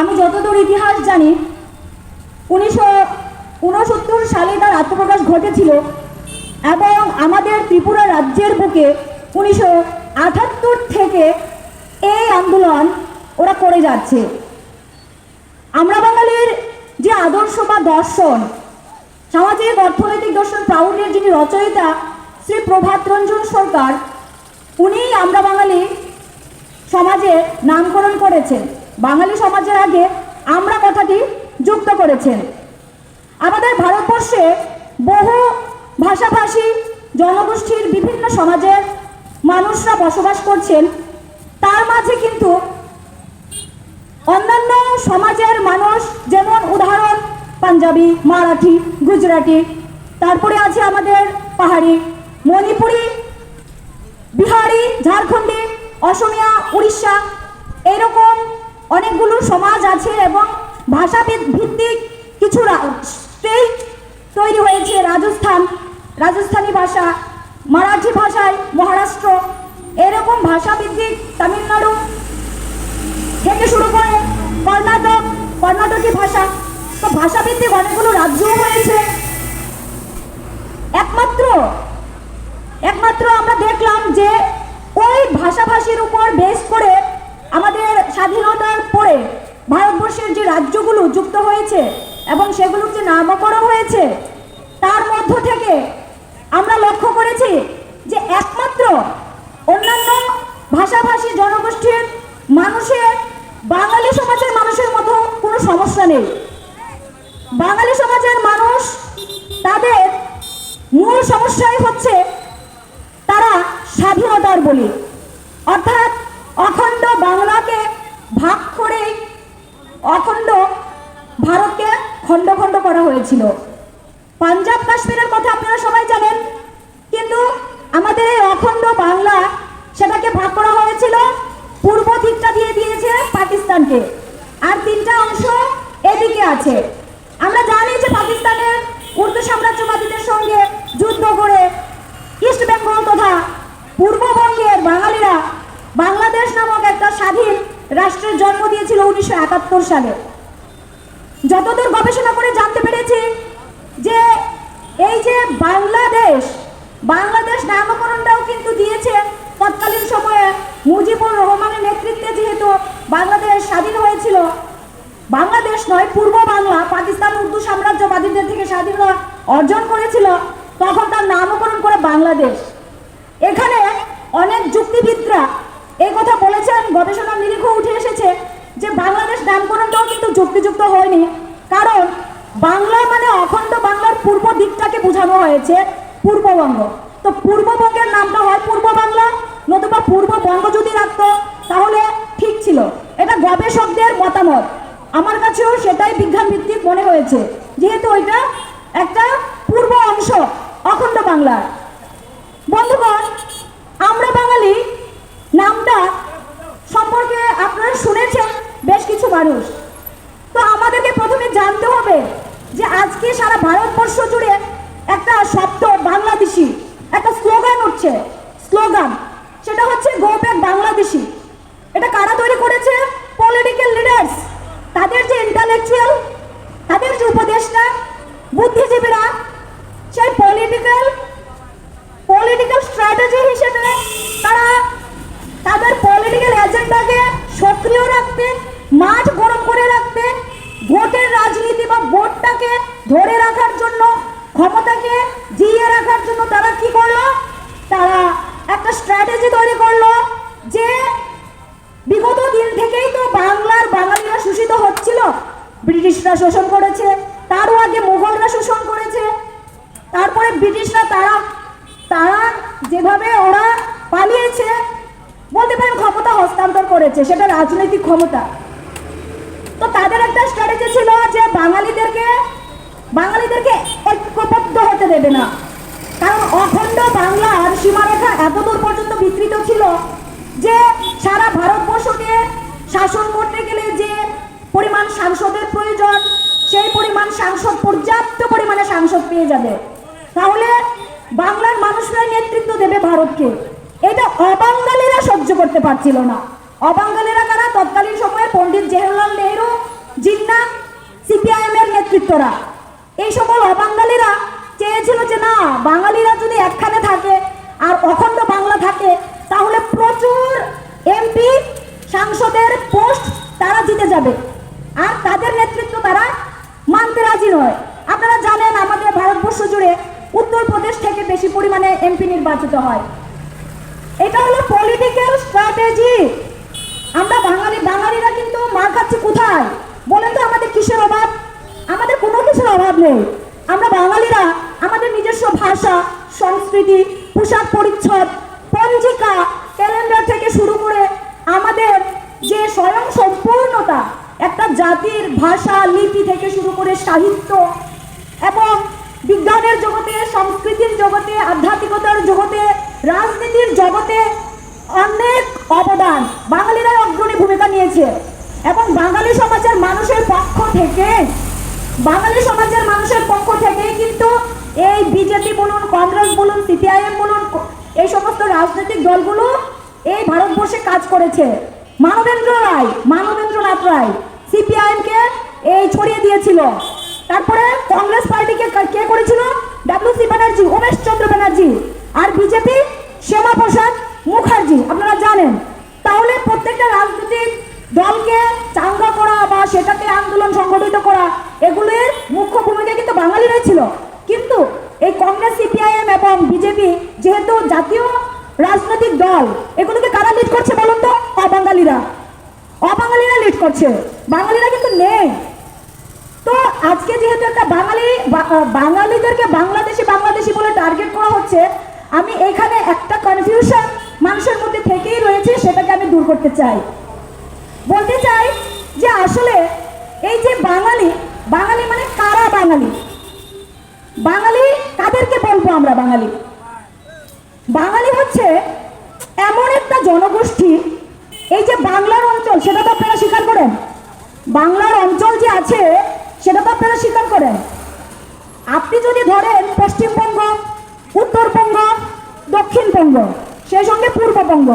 আমি যতদূর ইতিহাস জানি 1969 সালে তার আত্মপ্রকাশ ঘটেছিল এবং আমাদের ত্রিপুরা রাজ্যের বুকে 1978 থেকে এই আন্দোলন ওরা করে যাচ্ছে। আমরা বাঙালির যে আদর্শ বা দর্শন, সামাজিক অর্থনৈতিক দর্শন প্রাউডের যিনি রচয়িতা শ্রী প্রভাত রঞ্জন সরকার, উনিই আমরা বাঙালি সমাজে নামকরণ করেছেন। বাঙালি সমাজের আগে আমরা কথাটি যুক্ত করেছেন। আমাদের ভারতবর্ষে বহু ভাষাভাষী জনগোষ্ঠীর বিভিন্ন সমাজের মানুষরা বসবাস করছেন। তার মাঝে কিন্তু অন্যান্য সমাজের মানুষ, যেমন উদাহরণ পাঞ্জাবি, মারাঠি, গুজরাটি, তারপরে আছে আমাদের পাহাড়ি, মণিপুরি, বিহারি, ঝাড়খণ্ডী, অসমিয়া, উড়িষ্যা, এরকম অনেকগুলো সমাজ আছে এবং ভাষা ভিত্তিক কিছু স্টেট তৈরি হয়েছে। রাজস্থানী ভাষা, মারাঠি ভাষায় মহারাষ্ট্র, এরকম ভাষা ভিত্তিক তামিলনাড়ু থেকে শুরু করে কর্ণাটকি ভাষা, তো ভাষা ভিত্তিক অনেকগুলো রাজ্যও হয়েছে। একমাত্র আমরা দেখলাম যে ওই ভাষাভাষীর উপর বেস করে আমাদের স্বাধীনতার পরে ভারতবর্ষের যে রাজ্যগুলো যুক্ত হয়েছে এবং সেগুলোর যে নামকরণ হয়েছে, তার মধ্য থেকে আমরা লক্ষ্য করেছি যে একমাত্র অন্যান্য ভাষাভাষী জনগোষ্ঠীর মানুষের বাঙালি সমাজের মানুষের মতো কোনো সমস্যা নেই। বাঙালি সমাজের মানুষ, তাদের মূল সমস্যাই হচ্ছে তারা স্বাধীনতার বলি, অর্থাৎ অখণ্ড বাংলাকে ভাগ করে অখণ্ড ভারতকে খণ্ড খণ্ড করা হয়েছিল। পাঞ্জাব কাশ্মীরের কথা আপনারা সবাই জানেন, কিন্তু আমাদের এই অখণ্ড বাংলা, সেটাকে ভাগ করা হয়েছিল, পূর্ব দিকটা দিয়ে দিয়েছে পাকিস্তানকে, আর 3টা অংশ এদিকে আছে। আমরা জানি যে পাকিস্তানের উর্দু সাম্রাজ্যবাদীদের সঙ্গে যুদ্ধ করে ইস্ট বেঙ্গল তথা পূর্ববঙ্গের বাঙালিরা বাংলাদেশ নামক একটা স্বাধীন রাষ্ট্রের জন্ম দিয়েছিল 1971 সালে। যতদূর গবেষণা করে জানতে পেরেছি যে এই যে বাংলাদেশ নামকরণটাও কিন্তু দিয়েছে তৎকালীন সময়ে মুজিবুর রহমানের নেতৃত্বে, যেহেতু বাংলাদেশ স্বাধীন হয়েছিল, বাংলাদেশ নয় পূর্ব বাংলা পাকিস্তান উর্দু সাম্রাজ্যবাদীদের থেকে স্বাধীনতা অর্জন করেছিল, তখন তার নামকরণ করে বাংলাদেশ। এখানে অনেক যুক্তিবিদরা এই কথা বলেছেন, গবেষণার নিরীক্ষ উঠে এসেছে যে বাংলাদেশ নামকরণটাও কিন্তু যুক্তিযুক্ত হয়নি, কারণ বাংলা মানে অখণ্ড বাংলার পূর্ব দিকটাকে বোঝানো হয়েছে পূর্ববঙ্গ। তো পূর্ববঙ্গের নামটা হয় পূর্ব বাংলা, নতুবা পূর্ববঙ্গ যদি রাখতো তাহলে ঠিক ছিল। এটা গবেষকদের মতামত, আমার কাছেও সেটাই বিজ্ঞান ভিত্তিক মনে হয়েছে, যেহেতু ওইটা একটা পূর্ব অংশ অখণ্ড বাংলার। বন্ধুগণ, আমরা বাঙালি নামটা সম্পর্কে আপনারা শুনেছেন বেশ কিছু মানুষ। তো আমাদেরকে প্রথমে জানতে হবে যে আজকে সারা ভারতবর্ষ জুড়ে একটা শব্দ বাংলাদেশি, একটা স্লোগান উঠছে, সেটা হচ্ছে গো ব্যাক বাংলাদেশি। এটা কারা তৈরি করেছে? পলিটিক্যাল লিডার্স, তাদের যে ইন্টালেকচুয়াল, তাদের যে উপদেষ্টা, বুদ্ধিজীবীরা, সেই পলিটিক্যাল স্ট্র্যাটেজি হিসেবে তারা তাদের পলিটিক্যাল এজেন্ডাকে সক্রিয় রাখতে, মাঠ গরম করে রাখতে, ভোটের রাজনীতি বা ভোটটাকে ধরে রাখার জন্য, ক্ষমতাকে জিইয়ে রাখার জন্য তারা কি করলো? তারা একটা স্ট্র্যাটেজি তৈরি করলো যে বিগত দিন থেকেই তো বাঙালিরা শোষিত হচ্ছিল, ব্রিটিশরা শোষণ করেছে, তারও আগে মুঘলরা শোষণ করেছে, তারপরে ব্রিটিশরা তারা যেভাবে ওরা পালিয়েছে, বলতে পারেন ক্ষমতা হস্তান্তর করেছে, সেটা রাজনৈতিক ক্ষমতা। তো তাদের একটা স্ট্র্যাটেজি ছিল যে বাঙালিদেরকে ঐক্যবদ্ধ হতে দেবে না, কারণ অখণ্ড বাংলার সীমারেখা এতদূর পর্যন্ত বিস্তৃত ছিল যে সারা ভারতবর্ষকে শাসন করতে গেলে যে পরিমাণ সাংসদের প্রয়োজন, সেই পরিমাণ পর্যাপ্ত পরিমাণে সাংসদ পেয়ে যাবে, তাহলে বাংলার মানুষরাই নেতৃত্ব দেবে ভারতকে। এটা অবাঙালিরা সহ্য করতে পারছিল না। অবাঙালিরা কারা? তৎকালীন সময়ে পণ্ডিত জওহরলাল নেহরু নেতৃত্বরা, এই সকল অবাঙালিরা চেয়েছিল যে না, বাঙালিরা যদি একখানে থাকে আর অখণ্ড বাংলা থাকে তাহলে প্রচুর এমপি সাংসদের পোস্ট তারা জিতে যাবে, আর তাদের নেতৃত্ব তারা মানতে রাজি নয়। আপনারা জানেন আমাদের ভারতবর্ষ জুড়ে উত্তরপ্রদেশ থেকে বেশি পরিমাণে এমপি নির্বাচিত হয়। এটা হলো পলিটিক্যাল স্ট্র্যাটেজি। আমরা বাঙালিরা কিন্তু মার খাচ্ছি কোথায় বলেন তো? আমাদের কিসের অভাব? আমাদের কোনো কিছুর অভাব নেই। আমরা বাঙালিরা আমাদের নিজস্ব ভাষা, সংস্কৃতি, পোশাক পরিচ্ছদ, পঞ্জিকা, ক্যালেন্ডার থেকে শুরু করে আমাদের যে স্বয়ং সম্পূর্ণতা, একটা জাতির ভাষা, লিপি থেকে শুরু করে সাহিত্য এবং বিজ্ঞানের জগতে, সংস্কৃতির জগতে, আধ্যাত্মিকতার জগতে, রাজনীতির জগতে অনেক অবদান বাঙালিরাই অগ্রণী ভূমিকা নিয়েছে। এবং বাঙালি সমাজের মানুষের পক্ষ থেকে কিন্তু এই বিজেপি বলুন, কংগ্রেস বলুন, সিপিআইএম বলুন, এই সমস্ত রাজনৈতিক দলগুলো এই ভারতবর্ষে কাজ করেছে। মানবেন্দ্রনাথ রায় সিপিআইএমকে এই ছড়িয়ে দিয়েছিল। তারপরে কংগ্রেস পার্টিকে কে করেছিল? ডব্লিউ.সি. ব্যানার্জি, উমেশ চন্দ্র ব্যানার্জি। আর বিজেপি শ্যামাপ্রসাদ মুখার্জি, আপনারা জানেন। তাহলে প্রত্যেকটা রাজনৈতিক দলকে চাঙ্গা করা বা সেটাকে আন্দোলন সংগঠিত করা, এগুলির মুখ্য ভূমিকা কিন্তু বাঙালিরাই ছিল। কিন্তু এই কংগ্রেস, সিপিআইএম এবং বিজেপি যেহেতু জাতীয় রাজনৈতিক দল, এগুলোকে কারা লিড করছে বলুন তো? অবাঙালিরা লিড করছে, বাঙালিরা কিন্তু নেই। তো আজকে যেহেতু একটা বাঙালিদেরকে বাংলাদেশি বলে টার্গেট করা হচ্ছে, আমি এখানে একটা কনফিউশন মানুষের মধ্যে থেকেই রয়েছে, সেটাকে আমি দূর করতে চাই। বলতে চাই যে আসলে এই যে বাঙালি মানে কারা বাঙালি কাদেরকে বলবো আমরা? বাঙালি হচ্ছে এমন একটা জনগোষ্ঠী, এই যে বাংলার অঞ্চল, সেটা তো আপনারা স্বীকার করেন। বাংলার অঞ্চল যে আছে সেটা তো আপনারা স্বীকার করেন। আপনি যদি ধরেন পশ্চিমবঙ্গ, উত্তরবঙ্গ, দক্ষিণবঙ্গ, সেই সঙ্গে পূর্ববঙ্গ,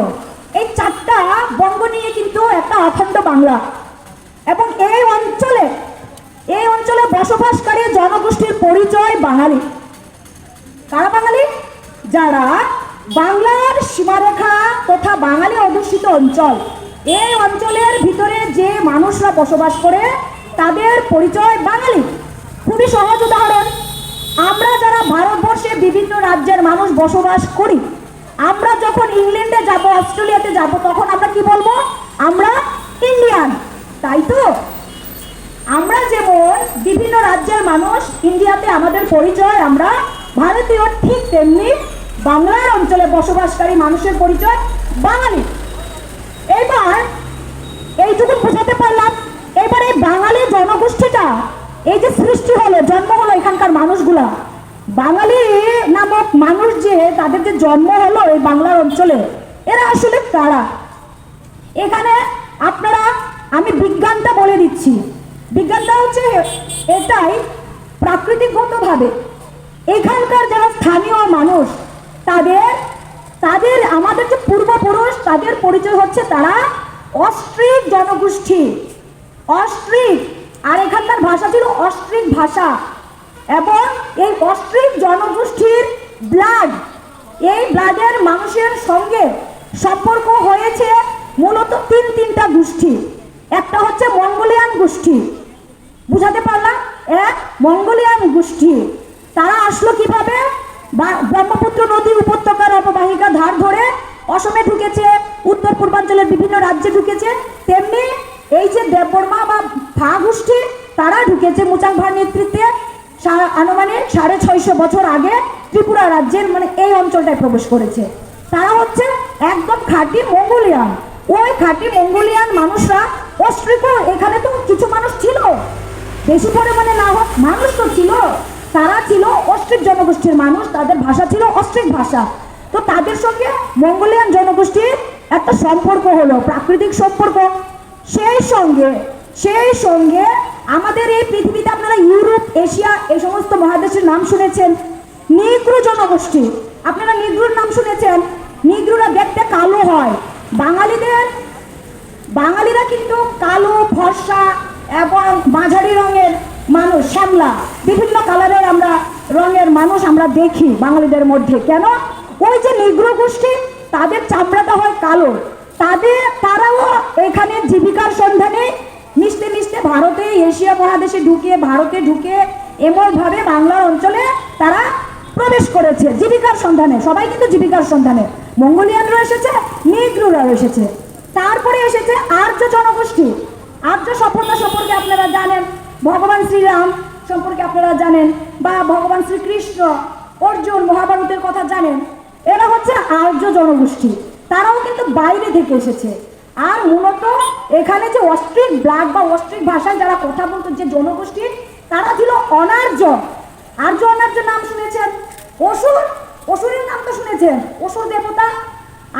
এই চারটা বঙ্গ নিয়ে কিন্তু একটা অখণ্ড বাংলা। এবং এই অঞ্চলে বসবাসকারী জনগোষ্ঠীর পরিচয় বাঙালি। কারা বাঙালি? যারা বাংলার সীমারেখা তথা বাঙালি অধ্যুষিত অঞ্চল, এই অঞ্চলের ভিতরে যে মানুষরা বসবাস করে তাদের পরিচয় বাঙালি। খুবই সহজ উদাহরণ, আমরা যারা ভারতবর্ষে বিভিন্ন রাজ্যের মানুষ বসবাস করি, আমরা যখন ইংল্যান্ডে যাব, অস্ট্রেলিয়াতে যাব, তখন আমরা কি বলবো? আমরা ইন্ডিয়ান, তাই তো? আমরা যেমন বিভিন্ন রাজ্যের মানুষ, ইন্ডিয়াতে আমাদের পরিচয় আমরা ভারতীয়, ঠিক তেমনি বাংলার অঞ্চলে বসবাসকারী মানুষের পরিচয় বাঙালি। এবার এইটুকু বোঝাতে পারলাম। এবার এই বাঙালি জনগোষ্ঠীটা, এই যে সৃষ্টি হলো, জন্ম হলো এখানকার মানুষগুলা, বাঙালি নামক মানুষ যে তাদের যে জন্ম হলো এই বাংলার অঞ্চলে, এরা আসলে কারা? এখানে আমি বিজ্ঞানটা বলে দিচ্ছি। বিজ্ঞানটা হচ্ছে এটাই, প্রাকৃতিকগতভাবে এখানকার যারা স্থানীয় মানুষ, তাদের আমাদের যে পূর্বপুরুষ, তাদের পরিচয় হচ্ছে তারা অস্ট্রিক জনগোষ্ঠী। অস্ট্রিক, আর এখানকার ভাষা ছিল অস্ট্রিক ভাষা। এবং এই অস্ট্রিক জনগোষ্ঠীর এই ব্লাডের মানুষের সঙ্গে সম্পর্ক হয়েছে মূলত তিনটা গোষ্ঠী। একটা হচ্ছে মঙ্গোলিয়ান গোষ্ঠী, বুঝাতে পারলাম? মঙ্গোলিয়ান গোষ্ঠী। তারা আসলো কিভাবে? ব্রহ্মপুত্র নদী উপত্যকার অববাহিকা ধার ধরে অসমে ঢুকেছে, উত্তর পূর্বাঞ্চলের বিভিন্ন রাজ্যে ঢুকেছে। তেমনি এই যে দেববর্মা বা ফা গোষ্ঠী, তারা ঢুকেছে মুচাং ভার নেতৃত্বে আনুমানিক 650 বছর আগে ত্রিপুরা রাজ্যের এই অঞ্চলটায় প্রবেশ করেছে। তারা হচ্ছে একদম খাঁটি মঙ্গোলিয়ান। ওই খাঁটি মঙ্গোলিয়ান মানুষরা অস্ট্রিকও, এখানে তো কিছু মানুষ ছিল, বেশি পরিমাণে না হোক, মানুষ তো ছিল। তারা ছিল অস্ট্রিক জনগোষ্ঠীর মানুষ, তাদের ভাষা ছিল অস্ট্রিক ভাষা। তো তাদের সঙ্গে মঙ্গোলিয়ান জনগোষ্ঠীর একটা সম্পর্ক হলো, প্রাকৃতিক সম্পর্ক। সেই সঙ্গে আমাদের এই পৃথিবীতে আপনারা ইউরোপ, এশিয়া, এই সমস্ত মহাদেশের নাম শুনেছেন। নিগ্রো জনগোষ্ঠী, আপনারা নিগ্রোর নাম শুনেছেন। নিগ্রোরা দেখতে কালো হয়। বাঙালিরা কিন্তু কালো, ফর্সা এবং মাঝারি রঙের, মানুষ, শ্যামলা, বিভিন্ন কালারের আমরা রঙের মানুষ আমরা দেখি বাঙালিদের মধ্যে। কেন? ওই যে নিগ্রো গোষ্ঠী, তাদের চামড়াটা হয় কালো, তারাও এখানে জীবিকার সন্ধানে মিশতে মিশতে ভারতে, এশিয়া মহাদেশে ঢুকে, ভারতে ঢুকে এমনভাবে বাংলার অঞ্চলে তারা প্রবেশ করেছে জীবিকার সন্ধানে। সবাই কিন্তু জীবিকার সন্ধানে, মঙ্গোলিয়ানরা এসেছে, নিগ্রোরা এসেছে, তারপরে এসেছে আর্য জনগোষ্ঠী। আর্য সভ্যতা সম্পর্কে আপনারা জানেন, ভগবান শ্রীরাম সম্পর্কে আপনারা জানেন, বা ভগবান শ্রীকৃষ্ণ, অর্জুন, মহাভারতের কথা জানেন। এরা হচ্ছে আর্য জনগোষ্ঠী, তারাও কিন্তু বাইরে থেকে এসেছে। আর মূলত এখানে যে অস্ট্রিক ব্লাড বা অস্ট্রিক ভাষায় যারা কথা বলতো যে জনগোষ্ঠী, তারা ছিল অনার্য। আর্য অনার্য নাম শুনেছেন? অসুর, অসুরের নাম তো শুনেছেন, অসুর দেবতা।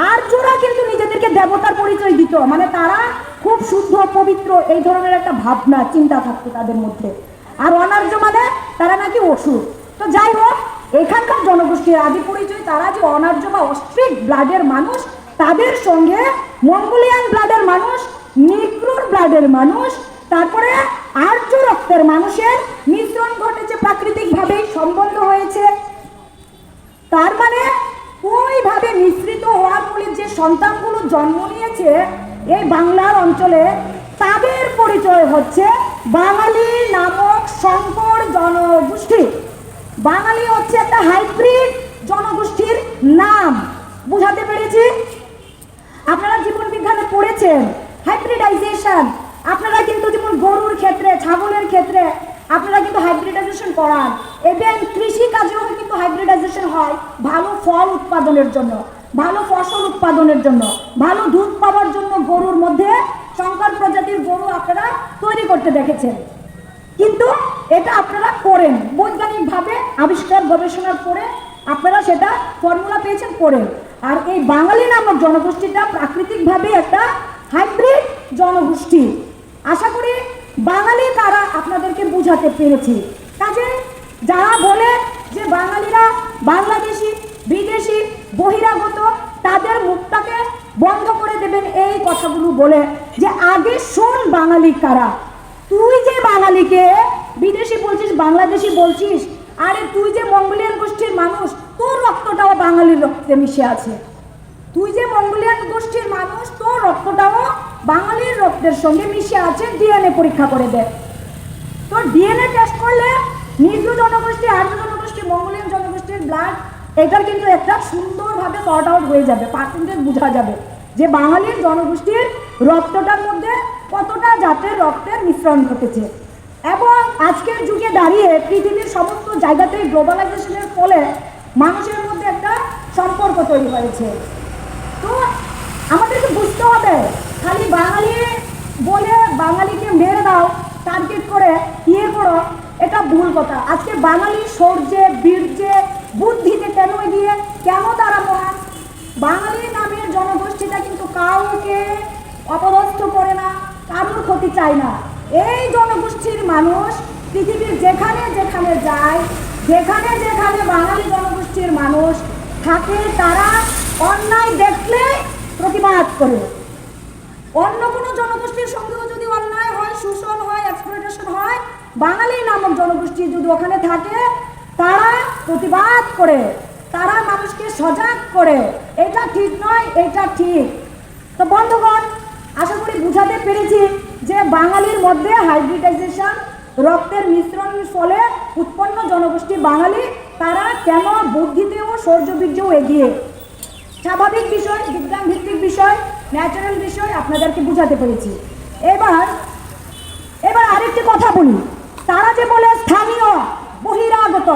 আর্যরা কিন্তু নিজেদেরকে দেবতার পরিচয় দিত, মানে তারা খুব শুদ্ধ পবিত্র, এই ধরনের একটা ভাবনা চিন্তা থাকতো তাদের মধ্যে। আর অনার্য মানে তারা নাকি অসুর। তো যাই হোক, এখানকার জনগোষ্ঠীর আদি পরিচয় তারা যে অনার্য বা অস্ট্রিক ব্লাডের মানুষ, তাদের সঙ্গে মঙ্গোলিয়ান ব্লাডের মানুষ, নিগ্রোর ব্লাডের মানুষ, তারপরে আর্য রক্তের মানুষের মিশ্রণ ঘটেছে, প্রাকৃতিকভাবেই সম্বন্ধ হয়েছে। তার মানে ওইভাবে মিশ্রিত হওয়ার ফলে যে সন্তানগুলো জন্ম নিয়েছে এই বাংলার অঞ্চলে, তাদের পরিচয় হচ্ছে বাঙালি নামক সংকর জনগোষ্ঠী। বাঙালি হচ্ছে একটা হাইব্রিড জনগোষ্ঠীর নাম। বুঝাতে পেরেছি? আপনারা জীবন বিজ্ঞানে পড়েছেন হাইব্রিডাইজেশন। আপনারা কিন্তু যেমন গরুর ক্ষেত্রে, ছাগলের ক্ষেত্রে আপনারা কিন্তু হাইব্রিডাইজেশন করান। এবং কৃষি কাজেও কিন্তু হাইব্রিডাইজেশন হয় ভালো ফল উৎপাদনের জন্য, ভালো ফসল উৎপাদনের জন্য, ভালো দুধ পাওয়ার জন্য গরুর মধ্যে সংকর প্রজাতির গরু আপনারা তৈরি করতে দেখেছেন। কিন্তু এটা আপনারা করেন বৈজ্ঞানিকভাবে, আবিষ্কার গবেষণার পরে আপনারা সেটা ফর্মুলা পেয়েছেন, করেন। আর এই বাঙালি নামক জনগোষ্ঠীটা প্রাকৃতিকভাবে একটা হাইব্রিড জনগোষ্ঠী। আশা করি বাঙালি তারা আপনাদেরকে বুঝাতে পেরেছি। কাজে যারা বলে যে বাঙালিরা বাংলাদেশি, বিদেশি, বহিরাগত, তাদের মুখটাকে বন্ধ করে দেবেন এই কথাগুলো বলে যে আগে শোন বাঙালি কারা। তুই যে বাঙালিকে বিদেশি বলছিস, বাংলাদেশি বলছিস, আরে তুই যে মঙ্গোলিয়ান গোষ্ঠীর মানুষ, তোর রক্তটাও বাঙালির রক্তে মিশে আছে। তুই যে মঙ্গোলিয়ান গোষ্ঠীর মানুষ, তোর রক্তটাও বাঙালির রক্তের সঙ্গে মিশে আছে। ডিএনএ পরীক্ষা করে দেখ। তোর ডিএনএ টেস্ট করলে নিগ্রো জনগোষ্ঠী, আর্য জনগোষ্ঠী, মঙ্গোলিয়ান জনগোষ্ঠীর ব্লাড, এটার কিন্তু একটা সুন্দরভাবে সর্ট আউট হয়ে যাবে, পার্সেন্টেজ বোঝা যাবে যে বাঙালির জনগোষ্ঠীর রক্তটার মধ্যে কতটা জাতের রক্তের মিশ্রণ ঘটেছে। এবং আজকের যুগে দাঁড়িয়ে পৃথিবীর সমস্ত জায়গাতেই গ্লোবালাইজেশনের ফলে মানুষের মধ্যে একটা সম্পর্ক তৈরি হয়েছে। তো আমাদেরকে বুঝতে হবে, খালি বাঙালি বলে বাঙালিকে মেরে দাও, টার্গেট করে ইয়ে করো, এটা ভুল কথা। আজকে বাঙালি শৌর্যে, বীর্যে, বুদ্ধিতে কেন এগিয়ে, কেন তারা মহান। বাঙালি নামের জনগোষ্ঠীটা কিন্তু কাউকে অপদস্থ করে না, কারোর ক্ষতি চায় না। এই জনগোষ্ঠীর মানুষ পৃথিবীর যেখানে যেখানে যায়, যেখানে যেখানে বাঙালি জনগোষ্ঠীর মানুষ থাকে, তারা অন্যায় দেখলে প্রতিবাদ করে। অন্য কোনো জনগোষ্ঠীর সঙ্গেও যদি অন্যায় হয়, শোষণ হয়, এক্সপ্লয়টেশন হয়, বাঙালি নামক জনগোষ্ঠী যদি ওখানে থাকে, তারা প্রতিবাদ করে, তারা মানুষকে সজাগ করে, এটা ঠিক নয়, এটা ঠিক। তো বন্ধুগণ, আশা করি বুঝাতে পেরেছি যে বাঙালির মধ্যে হাইব্রিডাইজেশন, রক্তের মিশ্রণের ফলে উৎপন্ন জনগোষ্ঠী বাঙালি, তারা কেন বুদ্ধিতেও শৌর্যবীর্যও এগিয়ে। স্বাভাবিক বিষয়, বিজ্ঞান ভিত্তিক বিষয়, ন্যাচারাল বিষয় আপনাদেরকে বুঝাতে পেরেছি। এবার আরেকটি কথা বলি, তারা যে বলে স্থানীয়, বহিরাগত,